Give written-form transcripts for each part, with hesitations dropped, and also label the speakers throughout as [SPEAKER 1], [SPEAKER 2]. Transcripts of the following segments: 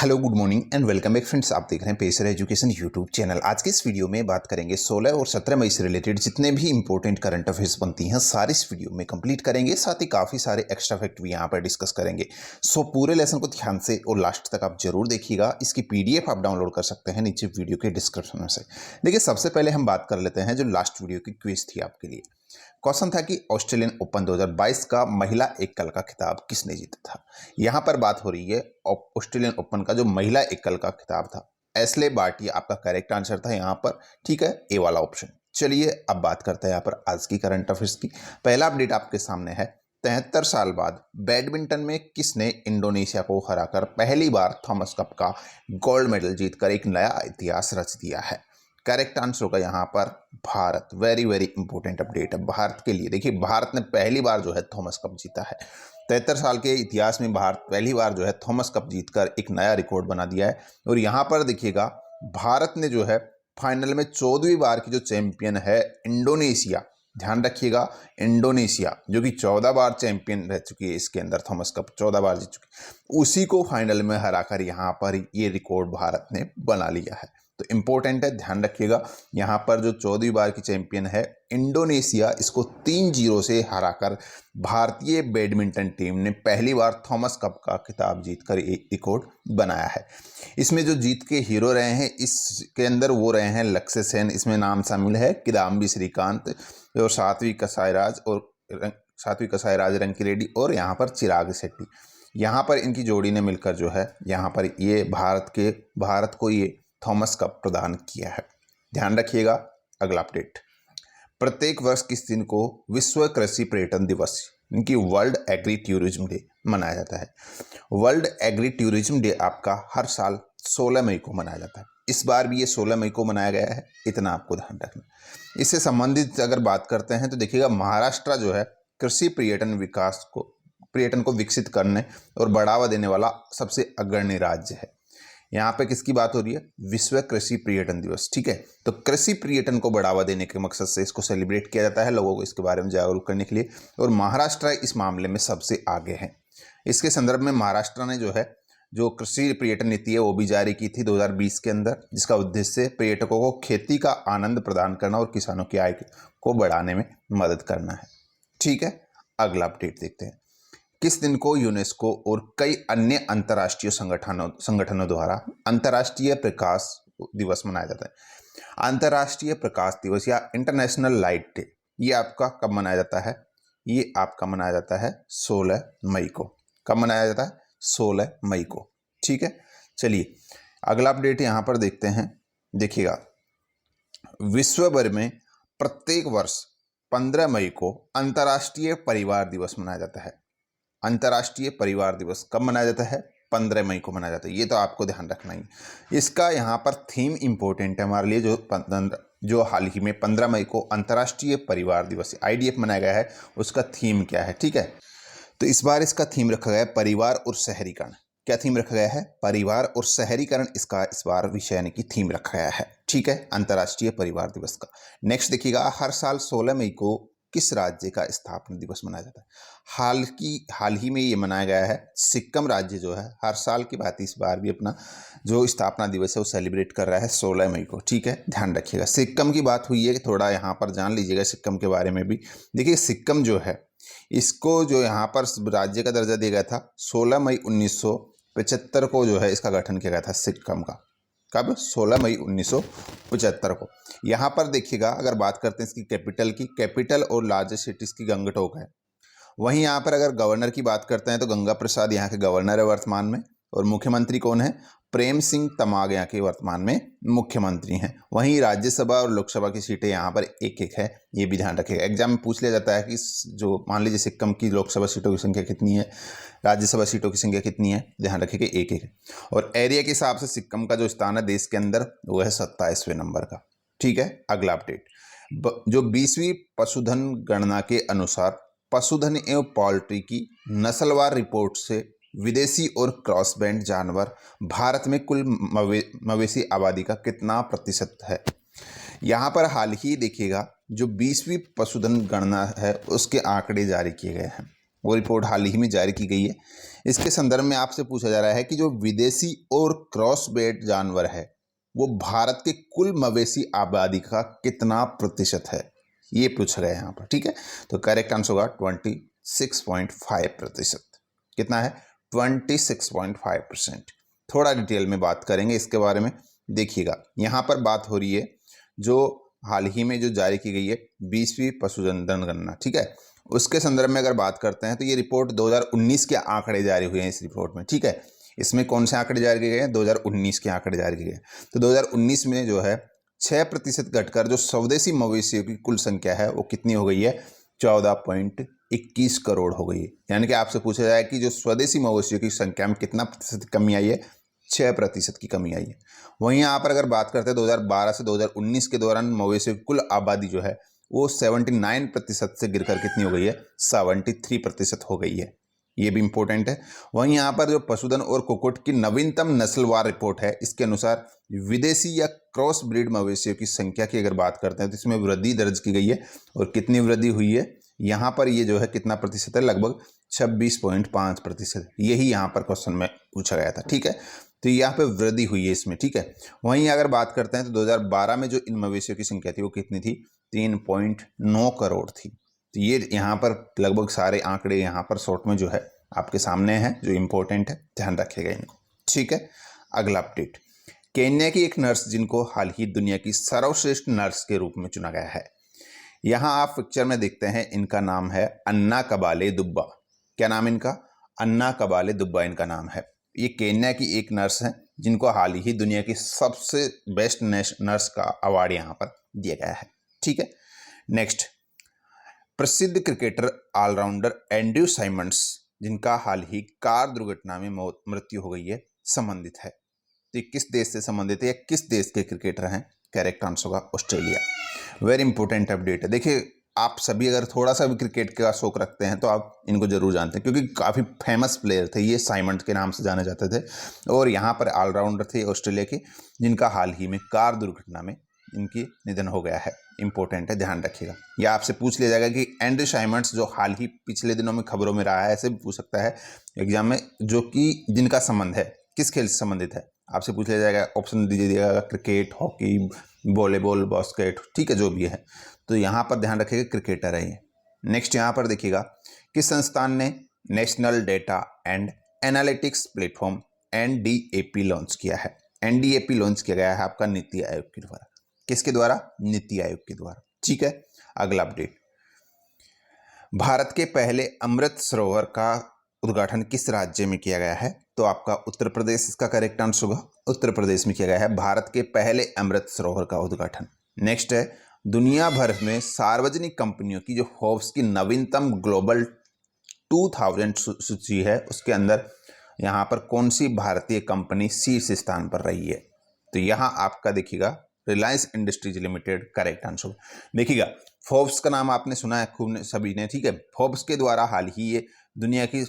[SPEAKER 1] Hello good morning and welcome back friends. आप देख रहे हैं पेसर एजुकेशन यूट्यूब चैनल। आज के इस वीडियो में बात करेंगे 16 और 17 मई से रिलेटेड जितने भी इंपॉर्टेंट करंट अफेयर्स बनती हैं सारी इस वीडियो में कंप्लीट करेंगे। साथ ही काफ़ी सारे एक्स्ट्रा फैक्ट भी यहाँ पर डिस्कस करेंगे। सो पूरे लेसन को ध्यान से और लास्ट तक आप जरूर देखिएगा। इसकी PDF आप डाउनलोड कर सकते हैं नीचे वीडियो के डिस्क्रिप्शन में से। देखिए, सबसे पहले हम बात कर लेते हैं जो लास्ट वीडियो की क्विज थी आपके लिए। क्वेश्चन था कि ऑस्ट्रेलियन ओपन 2022 का महिला एकल का खिताब किसने जीता था। यहां पर बात हो रही है ऑस्ट्रेलियन ओपन का जो महिला एकल का खिताब था, एशले बार्टी आपका करेक्ट आंसर था यहां पर। ठीक है, ए वाला ऑप्शन। चलिए अब बात करते हैं यहां पर आज की करंट अफेयर्स की। पहला अपडेट आपके सामने है, 73 साल बाद बैडमिंटन में किसने इंडोनेशिया को हराकर पहली बार थॉमस कप का गोल्ड मेडल जीतकर एक नया इतिहास रच दिया है। करेक्ट आंसर होगा यहाँ पर Bharat. Very very important update है भारत के लिए। देखिए, भारत ने पहली बार जो है थॉमस कप जीता है। 73 साल के इतिहास में भारत पहली बार जो है थॉमस कप जीतकर एक नया रिकॉर्ड बना दिया है। और यहाँ पर देखिएगा, भारत ने जो है फाइनल में 14वीं बार की जो चैंपियन है इंडोनेशिया, ध्यान रखिएगा, इंडोनेशिया जो कि 14 बार चैंपियन रह चुकी है, इसके अंदर थॉमस कप 14 बार जीत चुकी है, उसी को फाइनल में हराकर यहाँ पर ये रिकॉर्ड भारत ने बना लिया है। तो इंपॉर्टेंट है, ध्यान रखिएगा। यहाँ पर जो 14वीं बार की चैंपियन है इंडोनेशिया, इसको 3-0 से हराकर भारतीय बैडमिंटन टीम ने पहली बार थॉमस कप का खिताब जीतकर एक रिकॉर्ड बनाया है। इसमें जो जीत के हीरो रहे हैं इसके अंदर वो रहे हैं लक्ष्य सेन, इसमें नाम शामिल है किदाम्बी श्रीकांत और सात्विक साईराज रंकी रेड्डी और यहाँ पर चिराग शेट्टी। यहाँ पर इनकी जोड़ी ने मिलकर जो है यहाँ पर ये भारत को ये थॉमस कप प्रदान किया है। ध्यान रखिएगा। अगला अपडेट, प्रत्येक वर्ष किस दिन को विश्व कृषि पर्यटन दिवस इनकी वर्ल्ड एग्री टूरिज्म डे मनाया जाता है। वर्ल्ड एग्री टूरिज्म डे आपका हर साल 16 मई को मनाया जाता है। इस बार भी ये 16 मई को मनाया गया है, इतना आपको ध्यान रखना। इससे संबंधित अगर बात करते हैं तो देखिएगा, महाराष्ट्र जो है कृषि पर्यटन को विकसित करने और बढ़ावा देने वाला सबसे अग्रणी राज्य है। यहाँ पे किसकी बात हो रही है? विश्व कृषि पर्यटन दिवस। ठीक है, तो कृषि पर्यटन को बढ़ावा देने के मकसद से इसको सेलिब्रेट किया जाता है, लोगों को इसके बारे में जागरूक करने के लिए। और महाराष्ट्र इस मामले में सबसे आगे है। इसके संदर्भ में महाराष्ट्र ने जो कृषि पर्यटन नीति है वो भी जारी की थी 2020 के अंदर, जिसका उद्देश्य पर्यटकों को खेती का आनंद प्रदान करना और किसानों की आय को बढ़ाने में मदद करना है। ठीक है, अगला अपडेट देखते हैं। किस दिन को यूनेस्को और कई अन्य अंतर्राष्ट्रीय संगठनों द्वारा अंतर्राष्ट्रीय प्रकाश दिवस मनाया जाता है। अंतर्राष्ट्रीय प्रकाश दिवस या इंटरनेशनल लाइट डे, ये आपका कब मनाया जाता है? ये आपका मनाया जाता है 16 मई को। कब मनाया जाता है? 16 मई को। ठीक है, चलिए अगला अपडेट यहाँ पर देखते हैं। देखिएगा, विश्व भर में प्रत्येक वर्ष 15 मई को अंतर्राष्ट्रीय परिवार दिवस मनाया जाता है। अंतर्राष्ट्रीय परिवार दिवस कब मनाया जाता है? 15 मई को मनाया जाता है। ये तो आपको ध्यान रखना ही। इसका यहाँ पर थीम इंपॉर्टेंट है हमारे लिए। जो हाल ही में 15 मई को अंतर्राष्ट्रीय परिवार दिवस IDF मनाया गया है, उसका थीम क्या है? ठीक है, तो इस बार इसका थीम रखा गया है परिवार और शहरीकरण। क्या थीम रखा गया है? परिवार और शहरीकरण इसका इस बार विषय यानी कि थीम रखा गया है। ठीक है, अंतर्राष्ट्रीय परिवार दिवस का। नेक्स्ट देखिएगा, हर साल 16 मई को किस राज्य का स्थापना दिवस मनाया जाता है? हाल ही में ये मनाया गया है। सिक्किम राज्य जो है हर साल की बात इस बार भी अपना जो स्थापना दिवस है वो सेलिब्रेट कर रहा है 16 मई को। ठीक है, ध्यान रखिएगा। सिक्किम की बात हुई है, थोड़ा यहाँ पर जान लीजिएगा सिक्किम के बारे में भी। देखिए, सिक्किम जो है इसको जो यहाँ पर राज्य का दर्जा दिया गया था 16 मई 1975 को जो है इसका गठन किया गया था सिक्किम का। कब? 16 मई 1975 को। यहाँ पर देखिएगा, अगर बात करते हैं इसकी कैपिटल की, कैपिटल और लार्जेस्ट सिटीज की गंगटोक है। वहीं यहाँ पर अगर गवर्नर की बात करते हैं तो गंगा प्रसाद यहाँ के गवर्नर है वर्तमान में। और मुख्यमंत्री कौन है? प्रेम सिंह तमाग यहाँ के वर्तमान में मुख्यमंत्री हैं। वहीं राज्यसभा और लोकसभा की सीटें यहाँ पर एक एक है, ये भी ध्यान रखिएगा। एग्जाम में पूछ लिया जाता है कि जो मान लीजिए सिक्किम की लोकसभा सीटों की संख्या कितनी है, राज्यसभा सीटों की संख्या कितनी है, ध्यान रखिएगा, एक एक है। और एरिया के हिसाब से सिक्किम का जो स्थान है देश के अंदर वो है 27वें नंबर का। ठीक है, अगला अपडेट, जो 20वीं पशुधन गणना के अनुसार पशुधन एवं पोल्ट्री की नस्लवार रिपोर्ट से विदेशी और क्रॉस बैंड जानवर भारत में कुल मवेशी आबादी का कितना प्रतिशत है? यहाँ पर हाल ही देखिएगा, जो 20वीं पशुधन गणना है उसके आंकड़े जारी किए गए हैं। वो रिपोर्ट हाल ही में जारी की गई है। इसके संदर्भ में आपसे पूछा जा रहा है कि जो विदेशी और क्रॉस ब्रीड जानवर है वो भारत के कुल मवेशी आबादी का कितना प्रतिशत है, ये पूछा गया यहाँ पर। ठीक है, तो करेक्ट आंसर होगा 26.5%। कितना है? 26.5%। थोड़ा डिटेल में बात करेंगे इसके बारे में। देखिएगा, यहाँ पर बात हो रही है जो हाल ही में जो जारी की गई है 20वीं पशुधन जनगणना। ठीक है, उसके संदर्भ में अगर बात करते हैं तो ये रिपोर्ट 2019 के आंकड़े जारी हुए हैं इस रिपोर्ट में। ठीक है, इसमें कौन से आंकड़े जारी किए गए हैं? 2019 के आंकड़े जारी किए गए। तो 2019 में जो है 6% घटकर जो स्वदेशी मवेशियों की कुल संख्या है वो कितनी हो गई है? 14.21 करोड़ हो गई है। यानी कि आपसे पूछा जाए कि जो स्वदेशी मवेशियों की संख्या में कितना प्रतिशत कमी आई है? 6% की कमी आई है। वहीं यहाँ पर अगर बात करते हैं 2012 से 2019 के दौरान मवेशियों की कुल आबादी जो है वो 79% से गिरकर कितनी हो गई है? 73% हो गई है। ये भी इंपॉर्टेंट है। वहीं यहाँ पर जो पशुधन और कुक्कुट की नवीनतम नस्लवार रिपोर्ट है, इसके अनुसार विदेशी या क्रॉस ब्रीड मवेशियों की संख्या की अगर बात करते हैं तो इसमें वृद्धि दर्ज की गई है। और कितनी वृद्धि हुई है? यहाँ पर ये जो है कितना प्रतिशत है? लगभग 26.5%। यही यहाँ पर क्वेश्चन में पूछा गया था। ठीक है, तो यहाँ पे वृद्धि हुई है इसमें। ठीक है, वहीं अगर बात करते हैं तो 2012 में जो इन मवेशियों की संख्या थी वो कितनी थी? 3.9 करोड़ थी। तो ये यहाँ पर लगभग सारे आंकड़े यहाँ पर शॉर्ट में जो है आपके सामने हैं, जो इम्पोर्टेंट है, ध्यान रखिएगा इनको। ठीक है, अगला अपडेट, केन्या की एक नर्स जिनको हाल ही दुनिया की सर्वश्रेष्ठ नर्स के रूप में चुना गया है। यहाँ आप पिक्चर में देखते हैं, इनका नाम है अन्ना कबाले दुब्बा। क्या नाम इनका? अन्ना कबाले दुब्बा इनका नाम है। ये केन्या की एक नर्स हैं जिनको हाल ही दुनिया की सबसे बेस्ट नर्स का अवार्ड यहाँ पर दिया गया है। ठीक है, नेक्स्ट, प्रसिद्ध क्रिकेटर ऑलराउंडर एंड्रयू साइमंड्स जिनका हाल ही कार दुर्घटना में मृत्यु हो गई है, संबंधित है। तो किस देश से संबंधित है या किस देश के क्रिकेटर हैं? करेक्ट आंसर होगा ऑस्ट्रेलिया। वेरी इंपॉर्टेंट अपडेट है। देखिए, आप सभी अगर थोड़ा सा भी क्रिकेट का शौक रखते हैं तो आप इनको जरूर जानते हैं, क्योंकि काफ़ी फेमस प्लेयर थे ये, साइमंड्स के नाम से जाने जाते थे। और यहाँ पर ऑलराउंडर थे ऑस्ट्रेलिया के, जिनका हाल ही में कार दुर्घटना में इनकी निधन हो गया है। इंपॉर्टेंट है, ध्यान रखिएगा। या आपसे पूछ लिया जाएगा कि एंड्रयू साइमंड्स जो हाल ही पिछले दिनों में खबरों में रहा है, ऐसे भी पूछ सकता है एग्जाम में, जो कि जिनका संबंध है किस खेल से संबंधित है, आपसे पूछ लिया जाएगा। ऑप्शन दीजिएगा क्रिकेट, हॉकी, वॉलीबॉल, बास्केट, ठीक है, जो भी है। तो यहाँ पर ध्यान रखिएगा क्रिकेटर है ये। नेक्स्ट यहाँ पर देखिएगा, किस संस्थान ने national data and analytics platform NDAP launch किया है? NDAP लॉन्च किया गया है आपका नीति आयोग के द्वारा। किसके द्वारा? नीति आयोग के द्वारा। ठीक है, अगला अपडेट, भारत के पहले अमृत सरोवर का उद्घाटन किस राज्य में किया गया है? तो आपका उत्तर प्रदेश इसका करेक्ट आंसर होगा। उत्तर प्रदेश में किया गया है भारत के पहले अमृत सरोवर का उद्घाटन। नेक्स्ट है, दुनिया भर में सार्वजनिक कंपनियों की जो फोर्ब्स की नवीनतम ग्लोबल 2000 सूची है, उसके अंदर यहाँ पर कौन सी भारतीय कंपनी शीर्ष स्थान पर रही है? तो यहाँ आपका देखिएगा Reliance industries limited correct answer. देखिएगा, फोर्ब्स का नाम आपने सुना है खूब सभी ने। ठीक है, फोर्ब्स के द्वारा हाल ही ये दुनिया की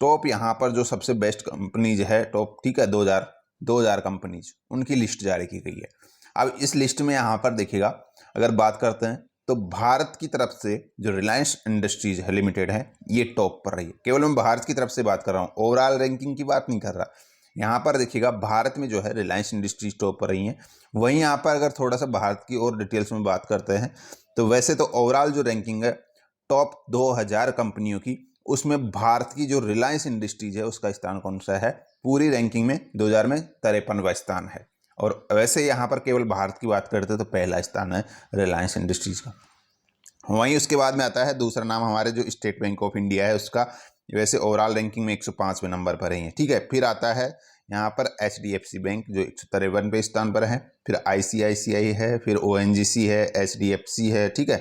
[SPEAKER 1] टॉप यहाँ पर जो सबसे बेस्ट कंपनीज है, टॉप, ठीक है, 2000 कंपनीज, उनकी लिस्ट जारी की गई है। अब इस लिस्ट में यहाँ पर देखिएगा, अगर बात करते हैं तो भारत की तरफ से जो रिलायंस इंडस्ट्रीज है लिमिटेड है, ये टॉप पर रही है। केवल मैं भारत की तरफ से बात कर रहा हूँ, ओवरऑल रैंकिंग की बात नहीं कर रहा। यहाँ पर देखिएगा भारत में जो है रिलायंस इंडस्ट्रीज टॉप पर रही है। वहीं यहाँ पर अगर थोड़ा सा भारत की और डिटेल्स में बात करते हैं तो वैसे तो ओवरऑल जो रैंकिंग है टॉप 2000 कंपनियों की, उसमें भारत की जो रिलायंस इंडस्ट्रीज है उसका स्थान कौन सा है? पूरी रैंकिंग में 2000 में 53वां स्थान है। और वैसे यहाँ पर केवल भारत की बात करते तो पहला स्थान है रिलायंस इंडस्ट्रीज का। वहीं उसके बाद में आता है दूसरा नाम हमारे जो स्टेट बैंक ऑफ इंडिया है उसका, वैसे ओवरऑल रैंकिंग में 105वें नंबर पर है। ठीक है, फिर आता है यहाँ पर HDFC बैंक जो 153वें स्थान पर है, फिर ICICI है, फिर ONGC है, HDFC है। ठीक है,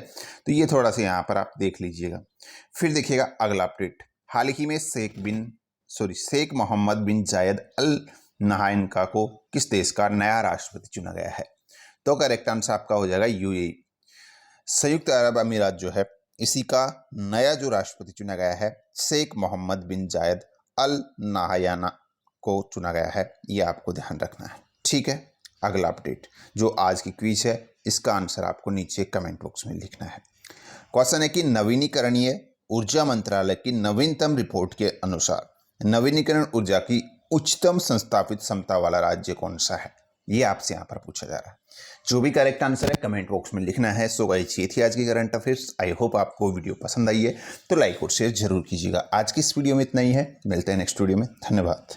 [SPEAKER 1] तो ये थोड़ा सा यहाँ पर आप देख लीजिएगा। फिर देखिएगा अगला अपडेट, हाल ही में शेख मोहम्मद बिन जायद अल नहायन को किस देश का नया राष्ट्रपति चुना गया है? तो करेक्ट आंसर आपका हो जाएगा UAE, संयुक्त अरब अमीरात जो है, इसी का नया जो राष्ट्रपति चुना गया है शेख मोहम्मद बिन जायद अल नहायाना को चुना गया है। ये आपको ध्यान रखना है। ठीक है, अगला अपडेट जो आज की क्विज है, इसका आंसर आपको नीचे कमेंट बॉक्स में लिखना है। क्वेश्चन है कि नवीनीकरणीय ऊर्जा मंत्रालय की नवीनतम रिपोर्ट के अनुसार नवीनीकरण ऊर्जा की उच्चतम संस्थापित क्षमता वाला राज्य कौन सा है, ये आपसे यहाँ पर पूछा जा रहा है। जो भी करेक्ट आंसर है कमेंट बॉक्स में लिखना है। सो गाइस, ये थी आज की करंट अफेयर्स। आई होप आपको वीडियो पसंद आई है तो लाइक और शेयर जरूर कीजिएगा। आज की इस वीडियो में इतना ही है, मिलते हैं नेक्स्ट वीडियो में। धन्यवाद।